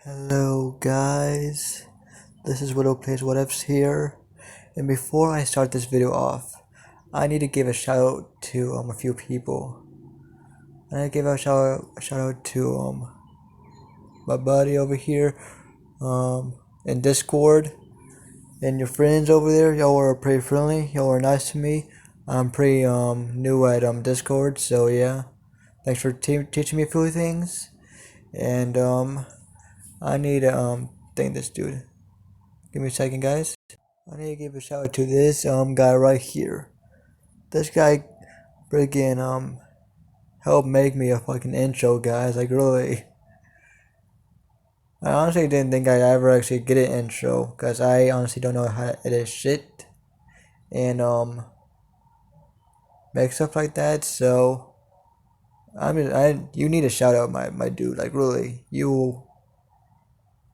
Hello guys, this is Widow Plays What Ifs here, and before I start this video off, I need to give a shout out to a few people. I need to give a shout out to my buddy over here in Discord, and your friends over there. Y'all are pretty friendly. Y'all are nice to me. I'm pretty new at Discord, so yeah. Thanks for teaching me a few things, and I need to thank this dude. Give me a second, guys. I need to give a shout out to this guy right here. This guy freaking helped make me a fucking intro, guys. Like really. I honestly didn't think I'd ever actually get an intro, cause I honestly don't know how to edit shit and make stuff like that. So you need a shout out, my dude. Like really,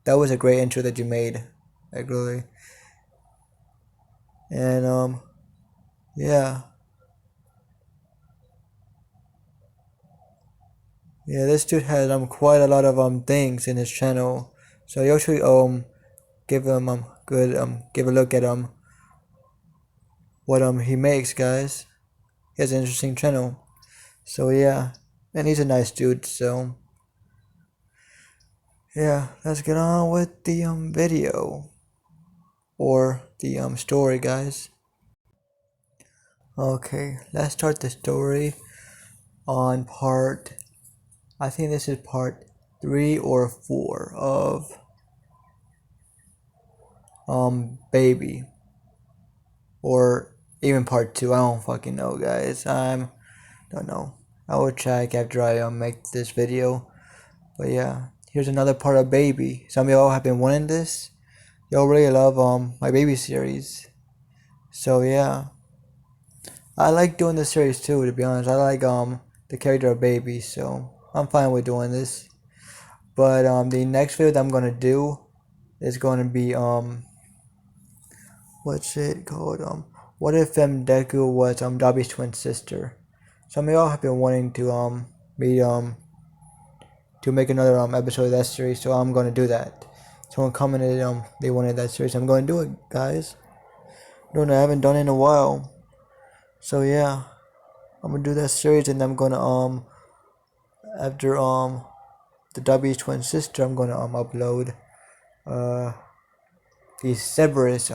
that was a great intro that you made. Like really. And yeah. Yeah, this dude has quite a lot of things in his channel. So you should give him good give a look at what he makes, guys. He has an interesting channel. So yeah. And he's a nice dude, so yeah, let's get on with the video. Or the story, guys. Okay, let's start the story on I think this is part 3 or 4 of Baby, or even part 2. I don't fucking know, guys. Don't know. I will check after I make this video. But yeah, here's another part of Baby. Some of y'all have been wanting this. Y'all really love my Baby series. So yeah, I like doing this series too, to be honest. I like the character of Baby, so I'm fine with doing this. But the next video that I'm gonna do is gonna be what's it called? What if Deku was Dabi's twin sister? Some of y'all have been wanting to me to make another episode of that series, so I'm gonna do that. Someone commented they wanted that series. I'm gonna do it, guys. I haven't done it in a while. So yeah, I'm gonna do that series, and I'm gonna after the Dabi's twin sister, I'm gonna upload the Cerberus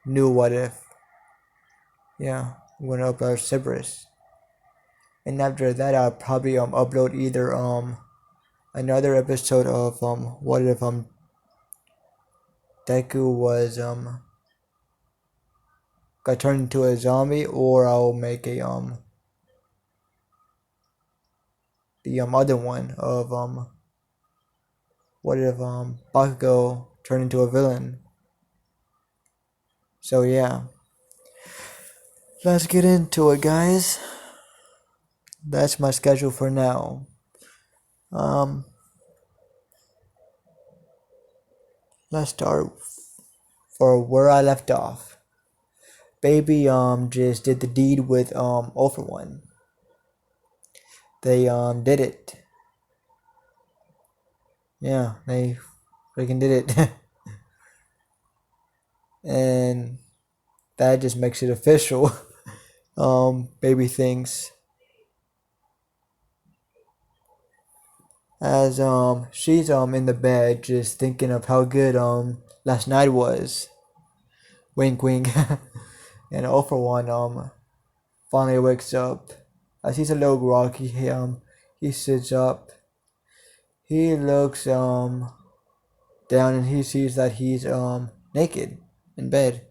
new What If. Yeah, I'm gonna upload Cerberus. And after that, I'll probably upload either another episode of what if Deku was got turned into a zombie, or I'll make a the other one of what if Bakugo turned into a villain. So yeah, let's get into it, guys. That's my schedule for now. Let's start for where I left off. Baby just did the deed with All For One. They did it. Yeah, they freaking did it. And that just makes it official. Baby thinks as she's in the bed just thinking of how good last night was. Wink wink. And All For One finally wakes up. As he's a little groggy, he sits up. He looks down and he sees that he's naked in bed.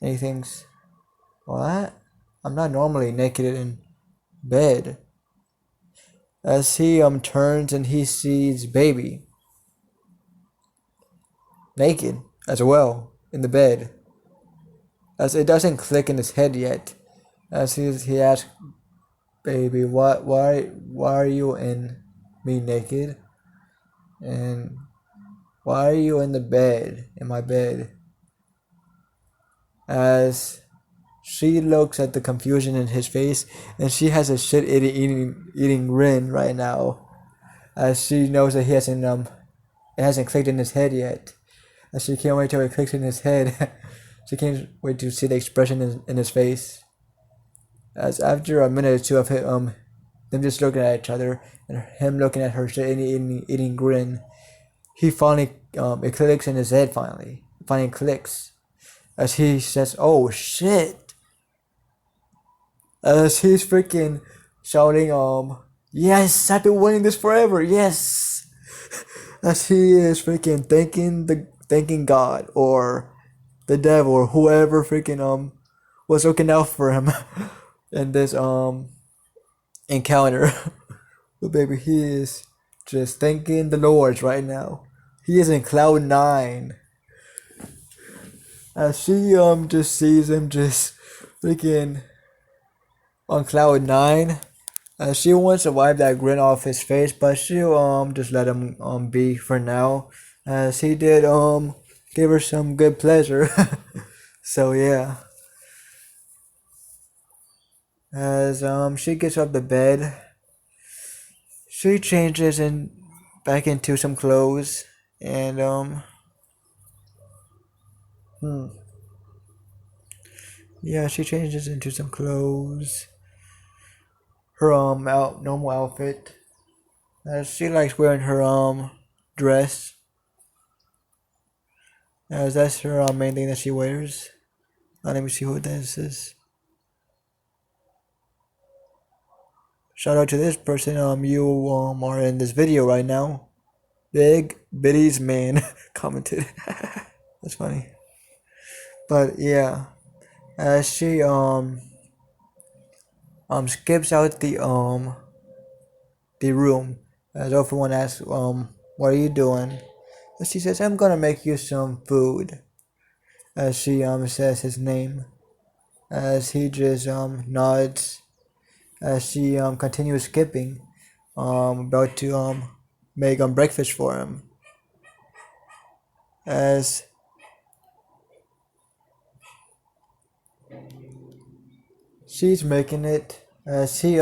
And he thinks, what? I'm not normally naked in bed. As he turns and he sees Baby naked as well in the bed. As it doesn't click in his head yet. As he asks Baby, why are you in me naked? And why are you in my bed? As she looks at the confusion in his face, and she has a shit eating grin right now, as she knows that he hasn't It hasn't clicked in his head yet. And she can't wait till it clicks in his head. She can't wait to see the expression in his face. As after a minute or two of them just looking at each other and him looking at her eating grin, he finally it clicks in his head finally. It finally clicks. As he says, "Oh shit." As he's freaking shouting, "Yes, I've been wanting this forever, yes." As he is freaking thanking God or the devil or whoever freaking was looking out for him in this encounter. But baby, he is just thanking the Lord right now. He is in cloud nine. As she just sees him just freaking on cloud nine. She wants to wipe that grin off his face, but she'll just let him be for now. As he did give her some good pleasure. So yeah. As she gets off the bed, she changes in back into some clothes and yeah, she changes into some clothes. Her normal outfit. As she likes wearing her dress. As that's her main thing that she wears. Let me see who this is. Shout out to this person. You are in this video right now. Big Biddy's man commented. That's funny. But yeah, as she skips out the room, as everyone asks what are you doing? And she says, I'm gonna make you some food. As she says his name, as he just nods, as she continues skipping, about to make breakfast for him. As she's making it, as he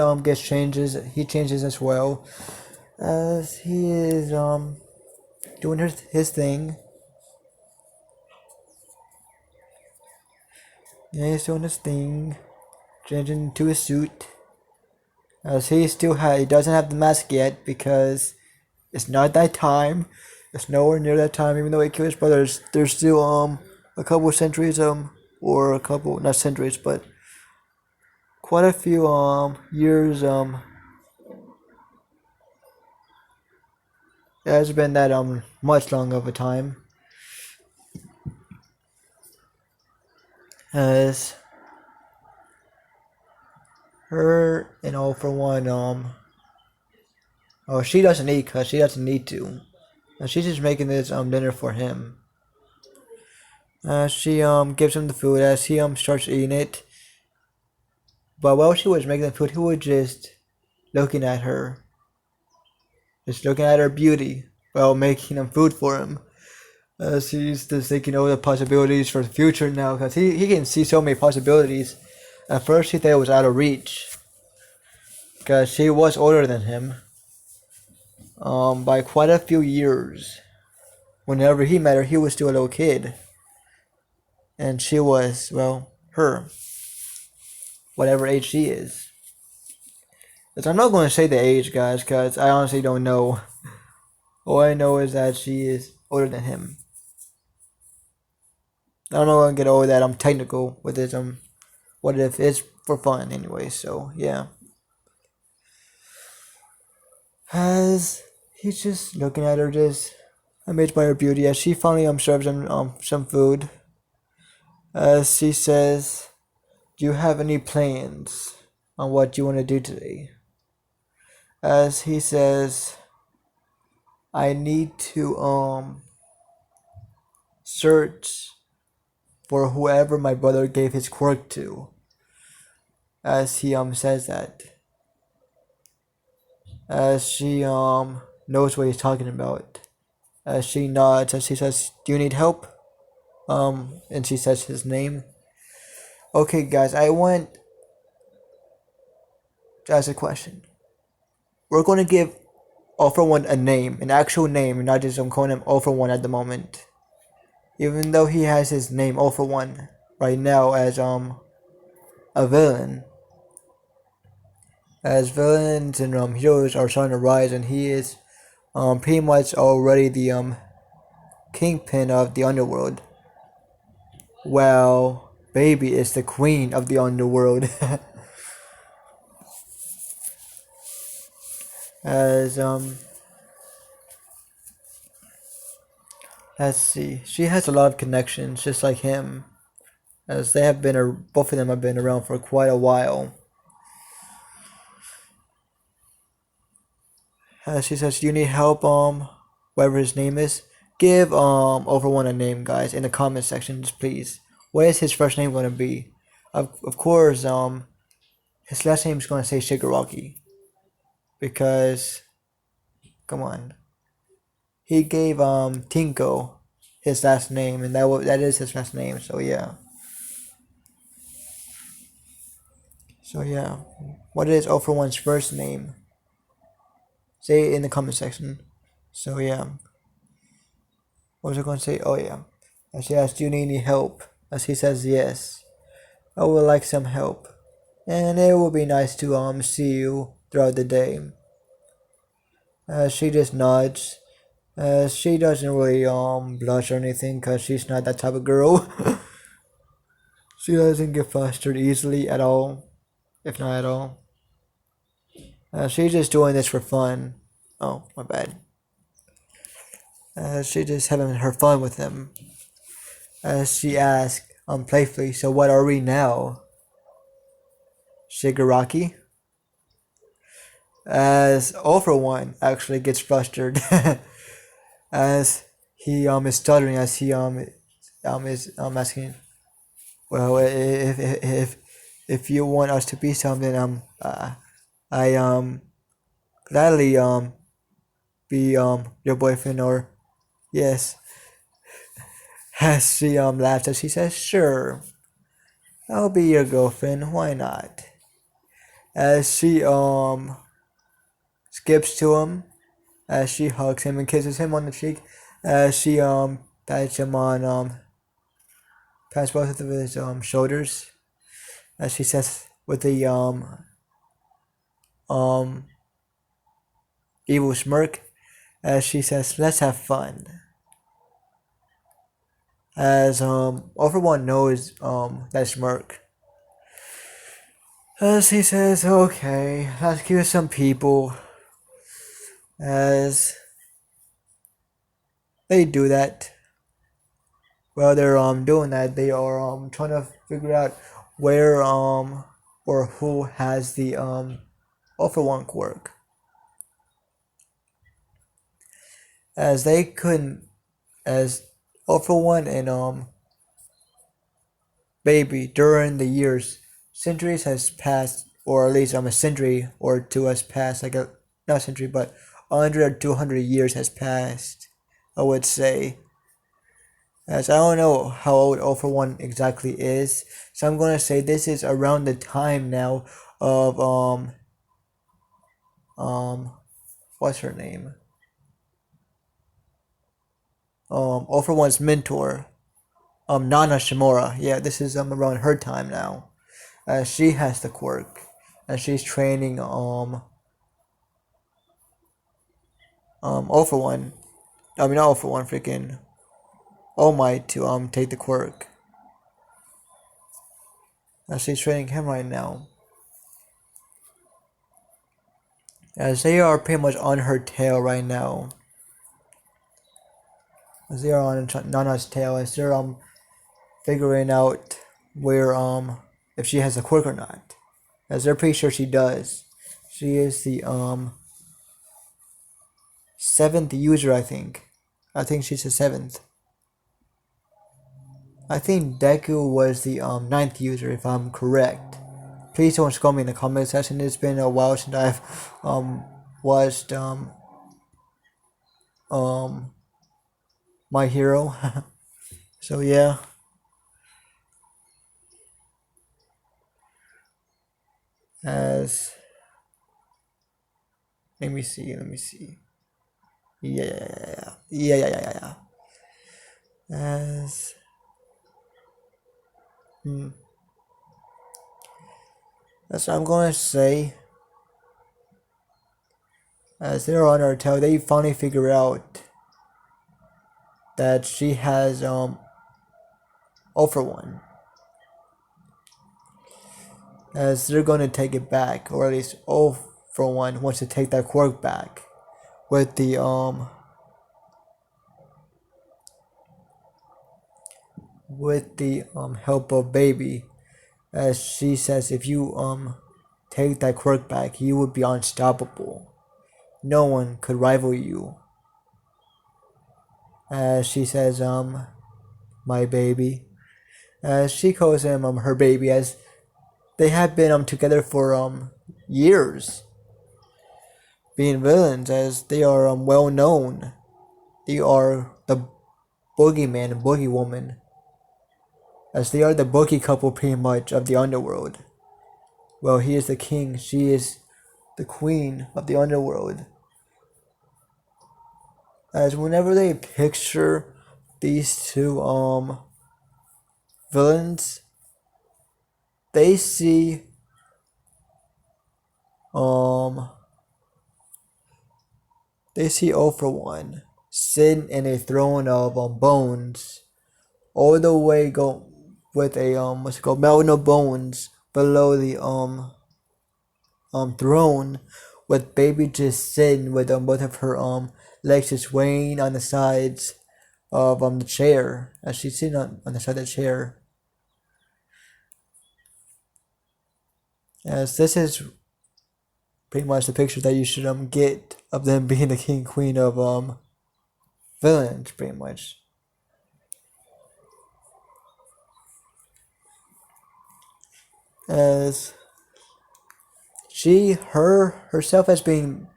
he changes as well, as he is doing his thing. Yeah, he's doing his thing, changing into his suit. As he doesn't have the mask yet because it's not that time. It's nowhere near that time. Even though he killed his brothers, there's still a couple centuries or a couple, not centuries, but quite a few years it hasn't been that much long of a time. As her and all for one oh, she doesn't eat because she doesn't need to. And she's just making this dinner for him. She gives him the food as he starts eating it. But while she was making the food, he was just looking at her. Just looking at her beauty while making food for him. He's just thinking over the possibilities for the future now because he can see so many possibilities. At first he thought it was out of reach because she was older than him by quite a few years. Whenever he met her, he was still a little kid. And she was, well, her. Whatever age she is. But I'm not going to say the age, guys, because I honestly don't know. All I know is that she is older than him. I'm not going to get over that. I'm technical with this. What if it's for fun anyway, so yeah. As he's just looking at her, just amazed by her beauty, as she finally serves him some food. As she says, do you have any plans on what you want to do today? As he says, I need to search for whoever my brother gave his quirk to. As he says that. As she knows what he's talking about. As she nods, as he says, do you need help? And she says his name. Okay, guys, I want to ask a question. We're going to give All for One a name, an actual name, and not just I'm calling him All for One at the moment. Even though he has his name All for One right now as a villain, as villains and heroes are starting to rise, and he is pretty much already the kingpin of the underworld. Well, Baby is the queen of the underworld. As let's see, she has a lot of connections, just like him, as they have been, both of them have been around for quite a while. She says, "You need help, whatever his name is. Give Overone a name, guys, in the comment section, just please. What is his first name gonna be? Of course, his last name is gonna say Shigaraki, because come on, he gave Tinko his last name, and that is his last name. So yeah. So yeah, what is Overone's first name? Say it in the comment section. So yeah. What was I going to say? Oh yeah. And she asks, "Do you need any help?" As he says, "Yes, I would like some help, and it would be nice to see you throughout the day." She just nods. She doesn't really blush or anything, cause she's not that type of girl. She doesn't get flustered easily at all, if not at all. She's just doing this for fun. Oh, my bad. She's just having her fun with him. She asks playfully, "So what are we now? Shigaraki?" As All for One actually gets flustered as he is stuttering, as he is asking, "Well, if you want us to be something, I gladly be your boyfriend, or yes." As she laughs, as she says, "Sure, I'll be your girlfriend. Why not?" As she skips to him, as she hugs him and kisses him on the cheek, as she pats him on pats both of his shoulders, as she says with the um evil smirk, as she says, "Let's have fun." As everyone knows that smirk. As he says, "Okay, let's give some people." As they do that, while they're doing that, they are trying to figure out where or who has the offer one quirk. As they couldn't, as offer one and Baby, during the years, centuries has passed, or at least a century or two has passed, like a not a century, but 100 or 200 years has passed, I would say. As I don't know how old All for One exactly is, so I'm gonna say this is around the time now of what's her name? All for One's mentor, Nana Shimura. Yeah, this is around her time now. She has the quirk, and she's training All for One. I mean, not All for One, freaking All Might to take the quirk. She's training him right now. As they are pretty much on her tail right now. As they are on Nana's tail, as they're figuring out where if she has a quirk or not. As they're pretty sure she does. She is the seventh user, I think. I think she's the seventh. I think Deku was the ninth user, if I'm correct. Please don't scold me in the comment section. It's been a while since I've watched My Hero. So yeah. As let me see. Yeah, yeah, yeah, yeah, yeah, yeah. As hmm, as I'm gonna say, as they're on her tail, they finally figure out that she has all for one. As they're gonna take it back, or at least all for one wants to take that quirk back with the help of baby. As she says, if you take that quirk back, you would be unstoppable. No one could rival you. As she says, my baby. As she calls him her baby, as they have been together for years, being villains, as they are well known. They are the boogeyman and boogie woman, as they are the boogie couple pretty much of the underworld. Well, he is the king, she is the queen of the underworld. As whenever they picture these two villains, they see um they see all for one sitting in a throne of bones, all the way go with a what's it called, mountain of bones below the throne, with baby just sitting with both of her legs just swaying on the sides of the chair, as she's sitting on the side of the chair. As this is pretty much the picture that you should get of them being the king queen of villains, pretty much. As she herself has been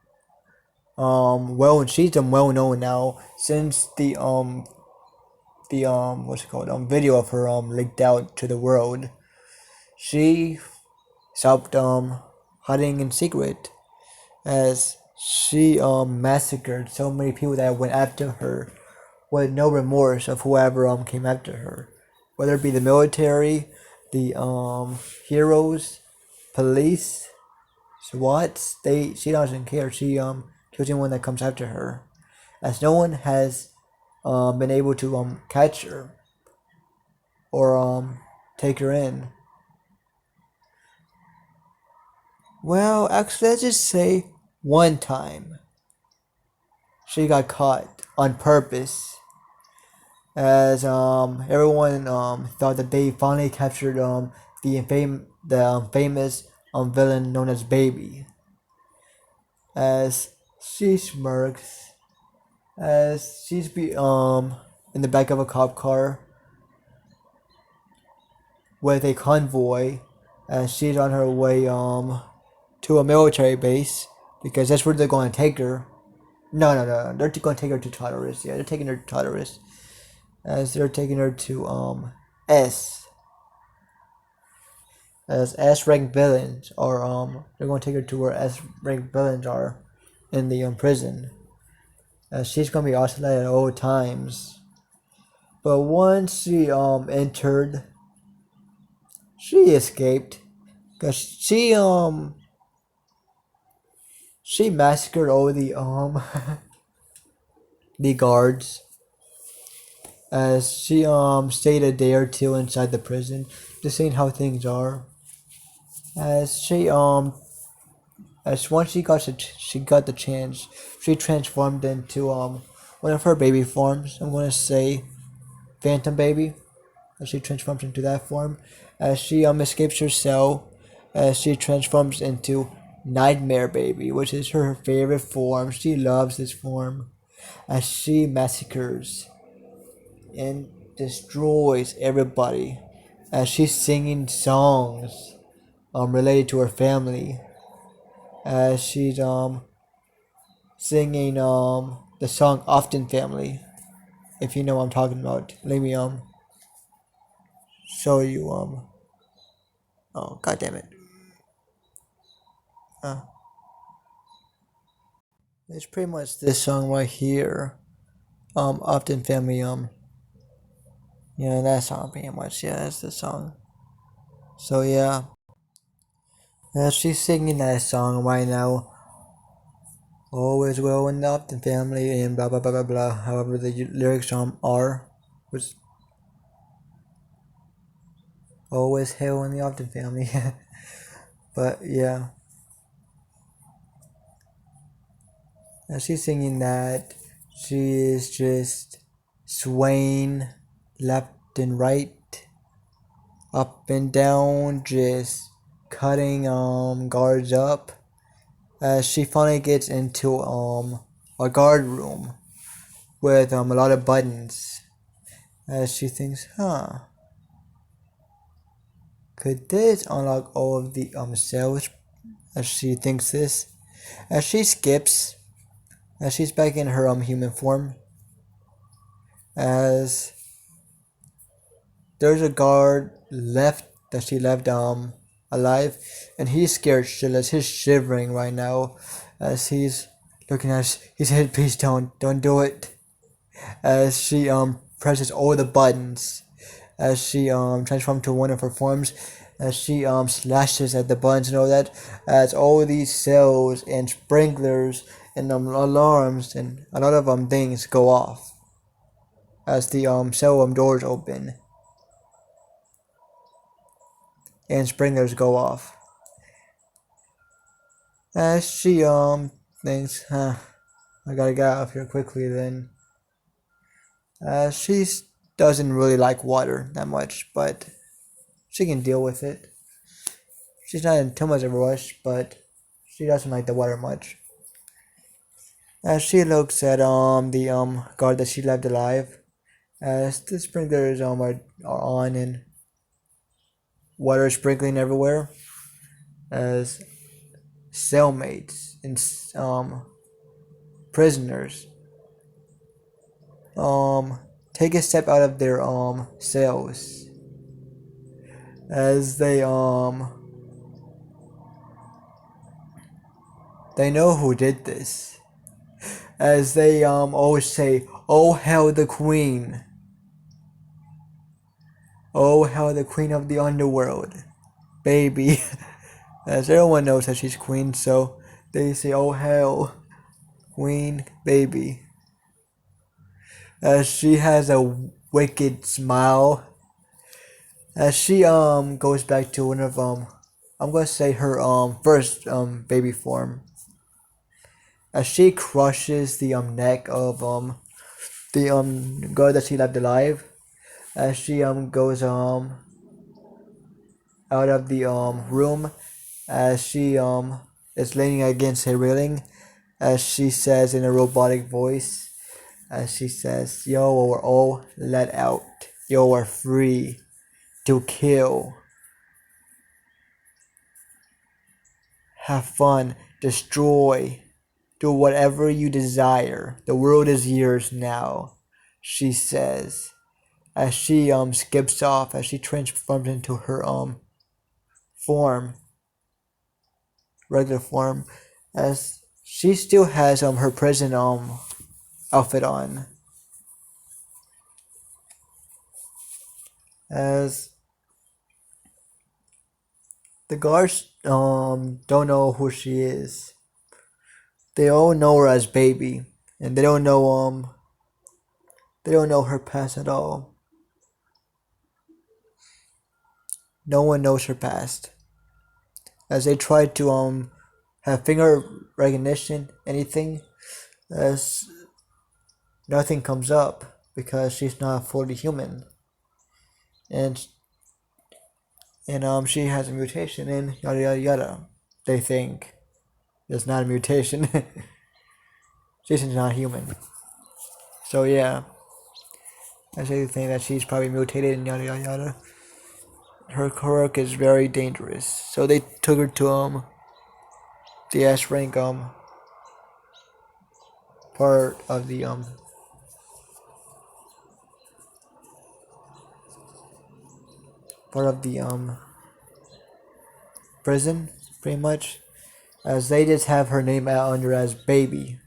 she's well known now since the what's it called, video of her leaked out to the world. She stopped hiding in secret, as she massacred so many people that went after her with no remorse of whoever came after her, whether it be the military, the heroes, police, SWATs. She doesn't care. She kills anyone that comes after her, as no one has been able to catch her or take her in. Well, actually, let's just say one time she got caught on purpose, as everyone thought that they finally captured the famous villain known as Baby. As she smirks, as in the back of a cop car with a convoy, as she's on her way to a military base, because that's where they're going to take her. No, they're going to take her to Tartarus. Yeah, they're taking her to Tartarus, as they're taking her to S as S rank villains, or they're going to take her to where S rank villains are in the prison, as she's going to be isolated at all times. But once she entered, she escaped, because she massacred all the the guards, as she stayed a day or two inside the prison, just seeing how things are. As she as once she got the chance, she transformed into one of her baby forms. I'm gonna say Phantom Baby. As she transforms into that form, as she escapes her cell, as she transforms into Nightmare Baby, which is her favorite form. She loves this form, as she massacres and destroys everybody, as she's singing songs related to her family, as she's singing the song Often Family. If you know what I'm talking about, let me show you oh god damn it. uh It's pretty much this song right here. Upton Family, that song pretty much, yeah, that's the song. So yeah, she's singing that song right now. Always well in the Upton Family and blah blah blah blah blah. However the lyrics are, was always hell in the Upton Family. But yeah, and she's singing that she is just swaying left and right, up and down, just cutting guards up as she finally gets into a guard room with a lot of buttons as she thinks, could this unlock all of the cells, as she thinks this, as she skips, as she's back in her human form, as there's a guard left that she left alive, and he's scared shitless. He's shivering right now as he's looking at us. He said, please don't do it. As she presses all the buttons, as she transforms to one of her forms, as she slashes at the buttons and all that, as all these cells and sprinklers and alarms and a lot of things go off as the cell doors open and sprinklers go off. As she thinks, I gotta get out of here quickly then. She doesn't really like water that much, but she can deal with it. She's not in too much of a rush, but she doesn't like the water much. As she looks at the guard that she left alive, as the sprinklers are on and water is sprinkling everywhere, as cellmates and prisoners take a step out of their cells as they know who did this, as they always say, oh hail the queen, oh hail the queen of the underworld, baby. As everyone knows that she's queen, so they say, oh hail queen baby, as she has a wicked smile, as she goes back to one of I'm gonna say her first baby form, as she crushes the neck of the girl that she left alive, as she goes out of the room, as she is leaning against a railing, as she says in a robotic voice, as she says, yo are all let out, yo are free to kill, have fun, destroy, do whatever you desire, the world is yours now, she says, as she skips off, as she transforms into her form, regular form, as she still has her prison outfit on, as the guards don't know who she is. They all know her as baby, and they don't know her past at all. No one knows her past. As they try to have finger recognition, anything, as nothing comes up because she's not fully human, and she has a mutation and yada yada yada. They think it's not a mutation. She's not human. So yeah, I say think that she's probably mutated and yada yada yada. Her quirk is very dangerous. So they took her to the S rank part of the prison, pretty much, as they just have her name out under as baby,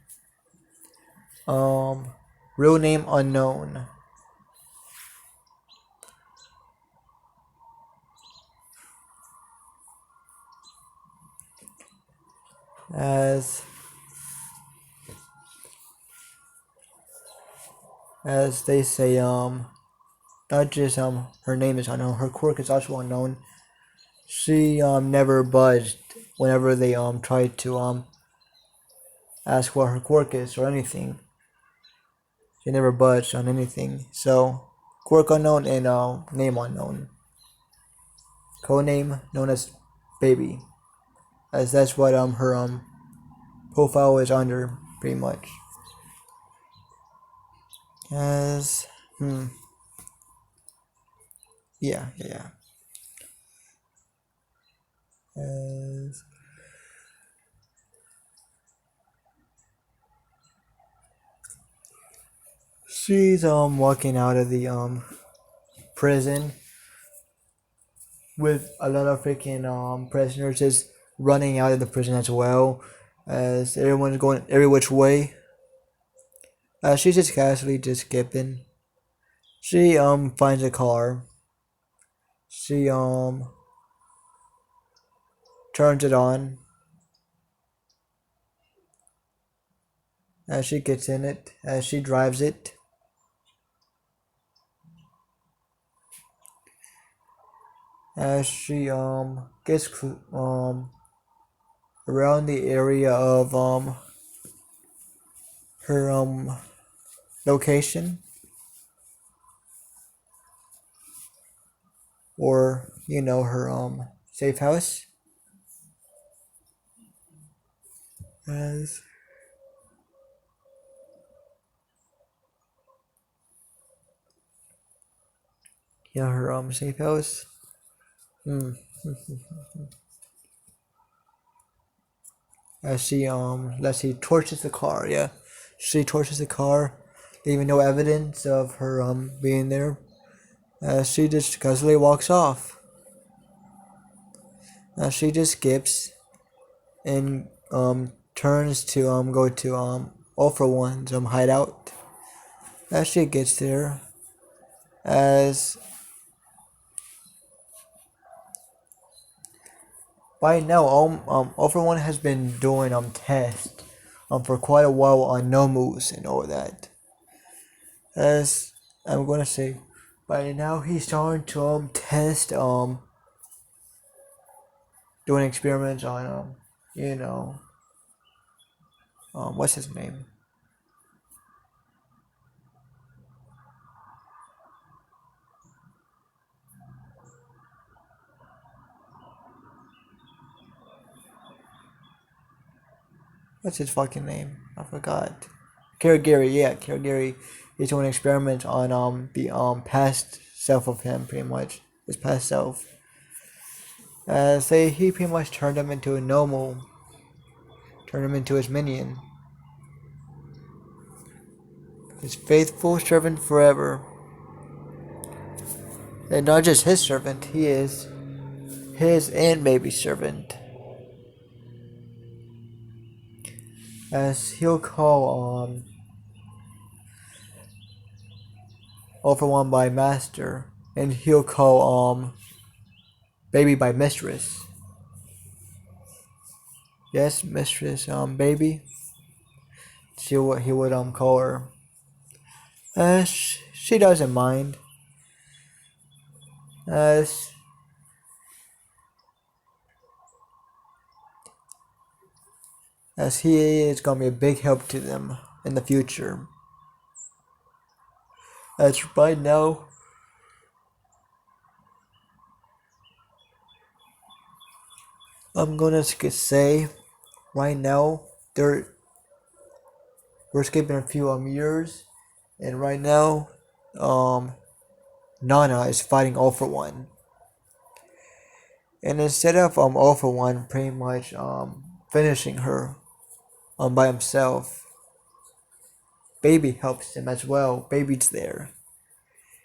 Um, real name unknown. As they say, not just her name is unknown, her quirk is also unknown. She never budged whenever they tried to ask what her quirk is or anything. She never budged on anything. So quirk unknown and name unknown. Codename known as Baby, as that's what her profile is under pretty much. As yeah. As she's walking out of the prison with a lot of freaking prisoners just running out of the prison as well, as everyone's going every which way. She's just casually just skipping. She finds a car. She turns it on. As she gets in it, as she drives it. As she gets around the area of her location, or her safe house. As her safe house. As she let's see, torches the car. Yeah, she torches the car, leaving no evidence of her being there. As she just casually walks off. As she just skips and turns to go to All for One's hideout. As she gets there, as by now All for One has been doing tests for quite a while on Nomus and all that. As I'm gonna say, by now he's starting to test doing experiments on what's his name? What's his fucking name? I forgot. Kirigiri, yeah, Kirigiri. He's doing experiments on the past self of him, pretty much his past self. Say he pretty much turned him into a normal, turned him into his minion, his faithful servant forever, and not just his servant. He is his and baby's servant. As he'll call All for One by master, and he'll call baby by mistress. Yes, mistress, baby. He would call her. She doesn't mind. As he is gonna be a big help to them in the future. As right now, I'm gonna say, right now, we're skipping a few years, and right now, Nana is fighting All for One. And instead of All for One pretty much finishing her by himself, Baby helps him as well. Baby's there.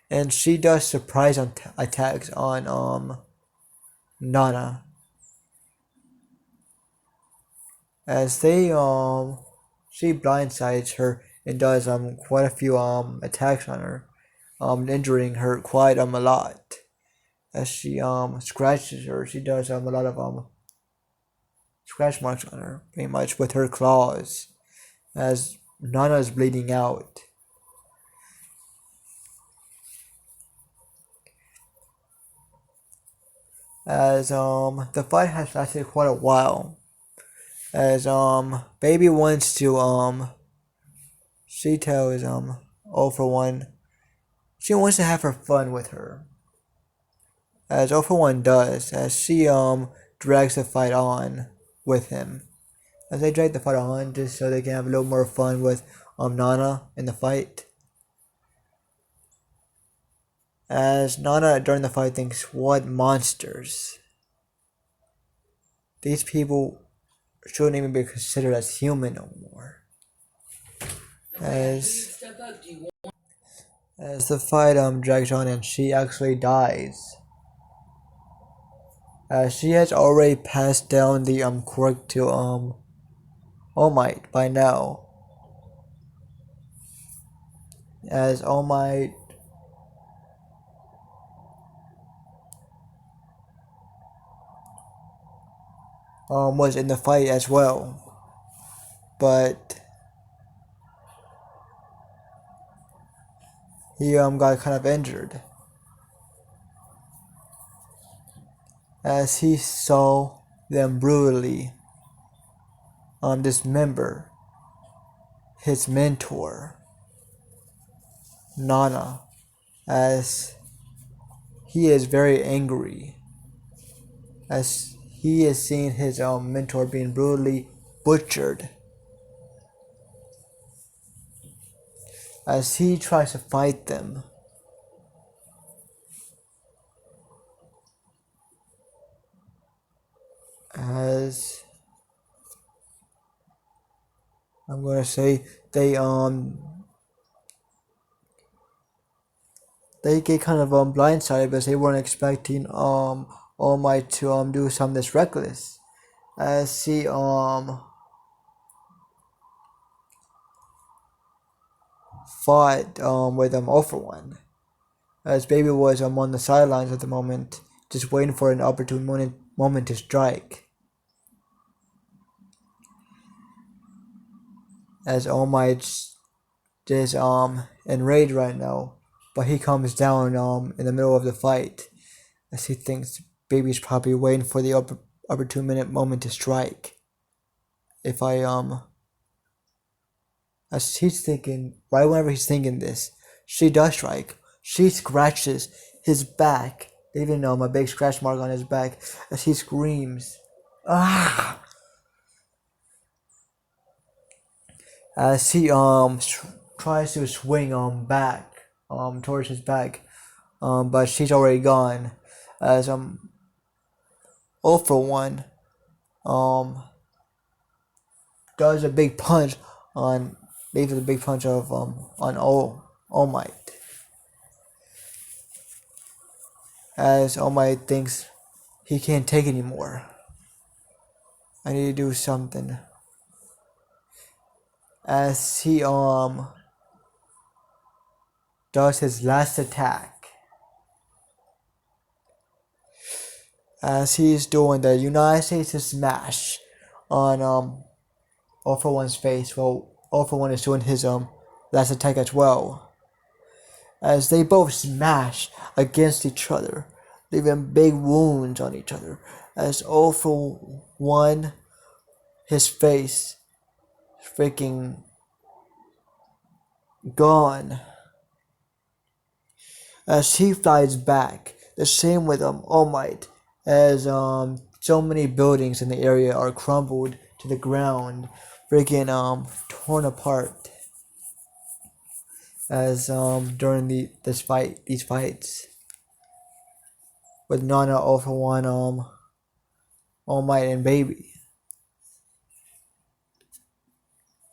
And she does surprise attacks on Nana. As they she blindsides her and does quite a few attacks on her, injuring her quite a lot. As she scratches her, she does a lot of scratch marks on her, pretty much with her claws, as Nana is bleeding out. As the fight has lasted quite a while. As baby wants to she tells all for one she wants to have her fun with her. As all for one does, as she drags the fight on with him. As they drag the fight on just so they can have a little more fun with Nana in the fight. As Nana during the fight thinks, what monsters. These people shouldn't even be considered as human no more. As the fight drags on and she actually dies. As she has already passed down the quirk to All Might by now. As All Might was in the fight as well. But he got kind of injured. As he saw them brutally dismember his mentor, Nana, as he is very angry, as he is seeing his mentor being brutally butchered, as he tries to fight them. As I'm gonna say, they get kind of blindsided because they weren't expecting All Might to do something this reckless. As he fought with All for One. As Baby was on the sidelines at the moment, just waiting for an opportune moment to strike. As All Might is enraged right now, but he comes down in the middle of the fight, as he thinks Baby's probably waiting for the opportune moment to strike. If I as he's thinking, right whenever he's thinking this, she does strike. She scratches his back, leaving a big scratch mark on his back, as he screams, "Ah!" As he tries to swing back towards his back, but she's already gone. As All for One does a big punch on leaves a big punch of on All Might. As All Might thinks he can't take anymore. I need to do something. As he does his last attack. As he's doing the United States smash on All for One's face, while All for One is doing his last attack as well. As they both smash against each other, leaving big wounds on each other. As All for One, his face freaking gone. As he flies back, the same with All Might, as so many buildings in the area are crumbled to the ground, freaking torn apart. As during these fights with Nana, All for One, All Might, and Baby.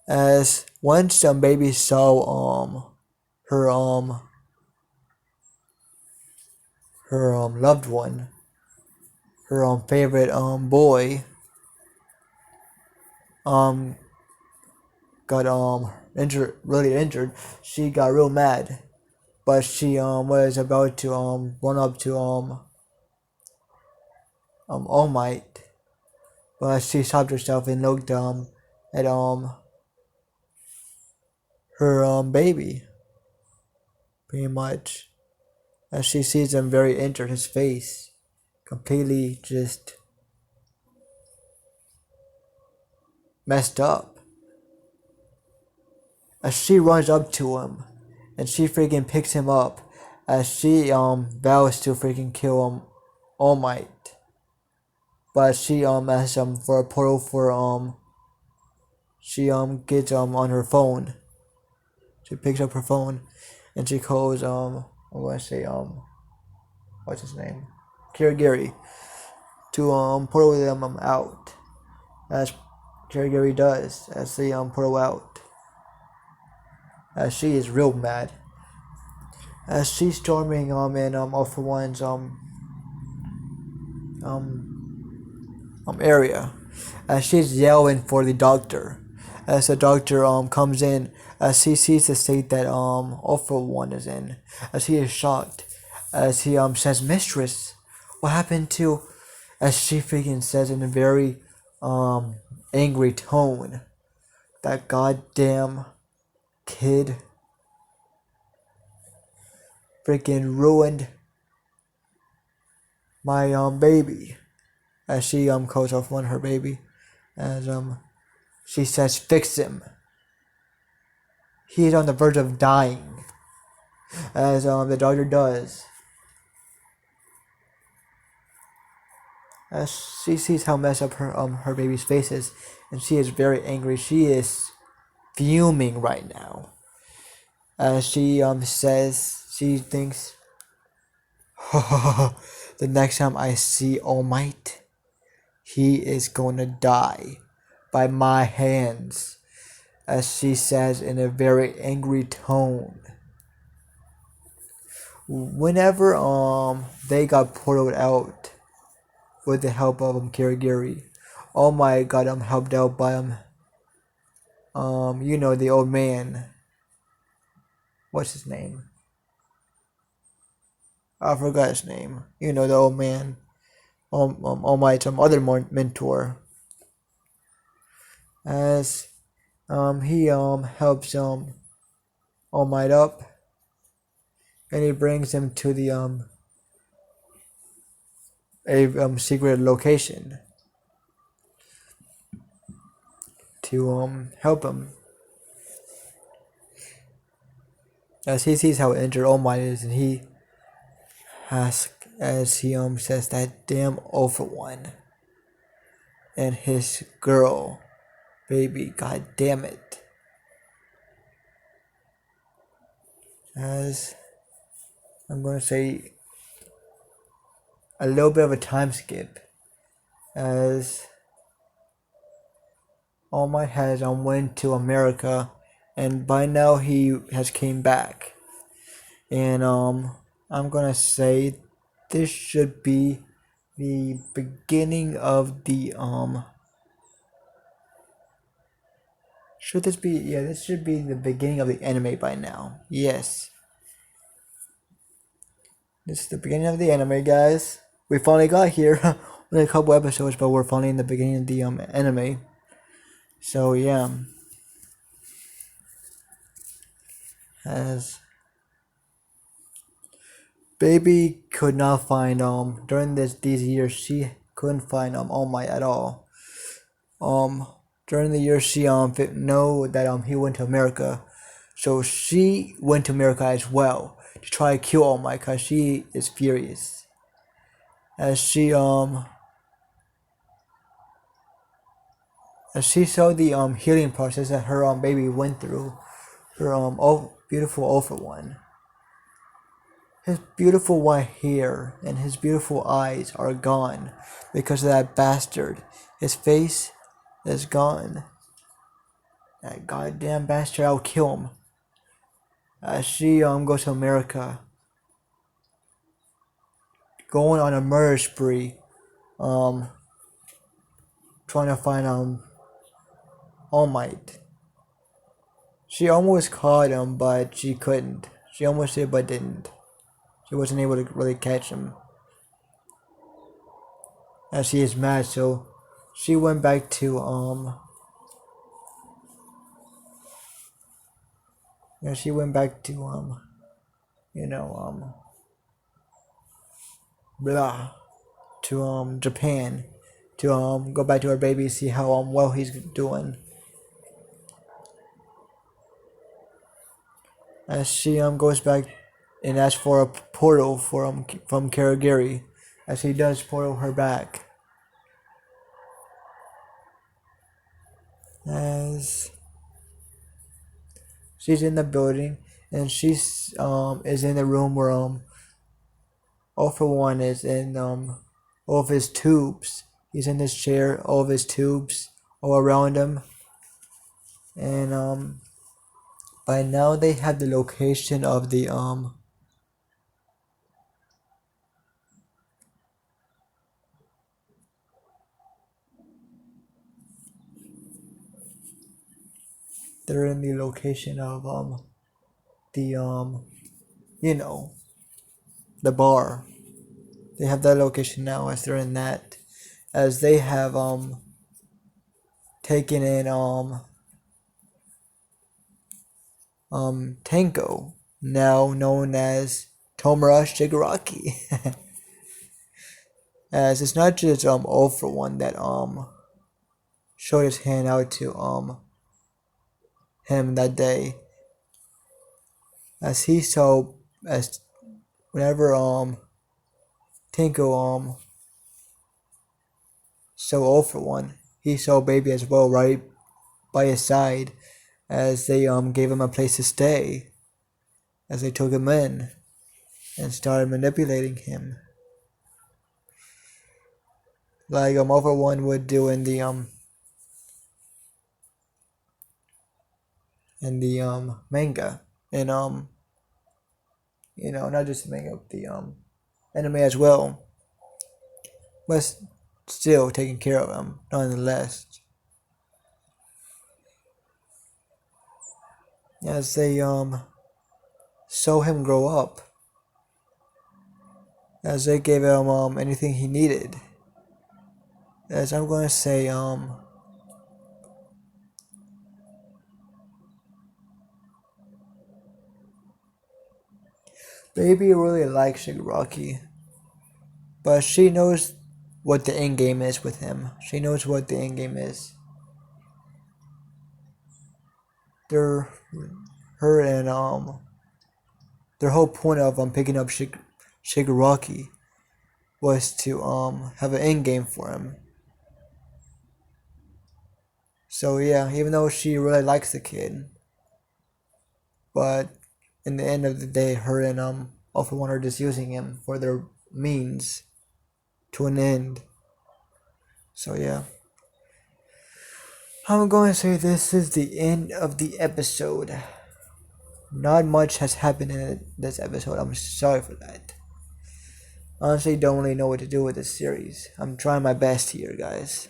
As once Baby saw her loved one, her favorite boy got injured, really injured, she got real mad. But she was about to run up to All Might, but she stopped herself and looked at her baby, pretty much. As she sees him very injured, his face completely just messed up. As she runs up to him and she freaking picks him up, as she vows to freaking kill All Might. But she asks for a portal for she gets on her phone. She picks up her phone and she calls I'm gonna say what's his name? Kirigiri to portal them out. As Kirigiri does, as they portal out. As she is real mad. As she's storming in All For One's area. As she's yelling for the doctor. As the doctor comes in, as he sees the state that All For One is in. As he is shocked. As he says, "Mistress, what happened to," as she freaking says in a very angry tone, "That goddamn kid freaking ruined my baby," as she calls off one her baby, as she says, "Fix him. He is on the verge of dying," as the doctor does. As she sees how messed up her baby's face is, and she is very angry. She is fuming right now. As she says, she thinks, "The next time I see All Might, he is gonna die by my hands," as she says in a very angry tone. Whenever they got portaled out with the help of Kirigiri, All Might got helped out by the old man. What's his name? I forgot his name. The old man. All Might's other mentor. As he helps All Might up, and he brings him to the a secret location to help him. As he sees how injured All Might is, and he asks, as he says, "That damn All For One and his girl, baby, god damn it." As I'm gonna say a little bit of a time skip, as All Might has went to America, and by now he has came back, and I'm gonna say this should be the beginning of the should this be, yeah, this should be the beginning of the anime by now. Yes, this is the beginning of the anime, guys. We finally got here. Only a couple episodes, but we're finally in the beginning of the anime. So yeah, as baby could not find during these years, she couldn't find All Might at all. During the years she know that he went to America, so she went to America as well to try to kill All Might, cause she is furious. As she saw the healing process that her baby went through, her beautiful All For One. His beautiful white hair and his beautiful eyes are gone because of that bastard. His face is gone. That goddamn bastard, I'll kill him. As she goes to America, going on a murder spree, trying to find All Might. She almost caught him, but she couldn't. She almost did, but didn't. She wasn't able to really catch him. As she is mad, so she went back to she went back to you know blah to Japan to go back to her baby, see how well he's doing. As she goes back and asks for a portal for from Karagiri, as he does portal her back. As she's in the building and she's is in the room where all for one is in all of his tubes. He's in his chair, all of his tubes all around him. And by now they have the location of the they're in the location of the you know, the bar. They have that location now as they're in that. As they have taken in Tenko, now known as Tomura Shigaraki. As it's not just all for one that showed his hand out to him that day. As he saw, as whenever Tenko saw all for one, he saw baby as well right by his side, as they gave him a place to stay, as they took him in and started manipulating him, like all for one would do in the manga, and you know, not just the manga, the anime as well, but still taking care of him nonetheless. As they saw him grow up, as they gave him anything he needed. As I'm gonna say Baby really likes Shigaraki, but she knows what the end game is with him. She knows what the end game is. Her and their whole point of picking up Shigaraki was to have an end game for him. So yeah, even though she really likes the kid, but in the end of the day, her and all for one are just using him for their means to an end. So yeah, I'm going to say this is the end of the episode. Not much has happened in this episode. I'm sorry for that. Honestly, don't really know what to do with this series. I'm trying my best here, guys.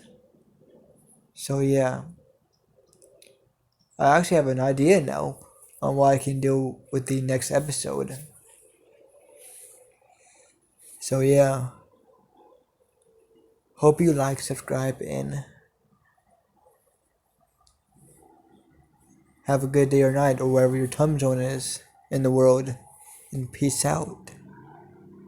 So yeah, I actually have an idea now on what I can do with the next episode. So yeah, hope you like, subscribe, and have a good day or night, or wherever your time zone is in the world. And peace out.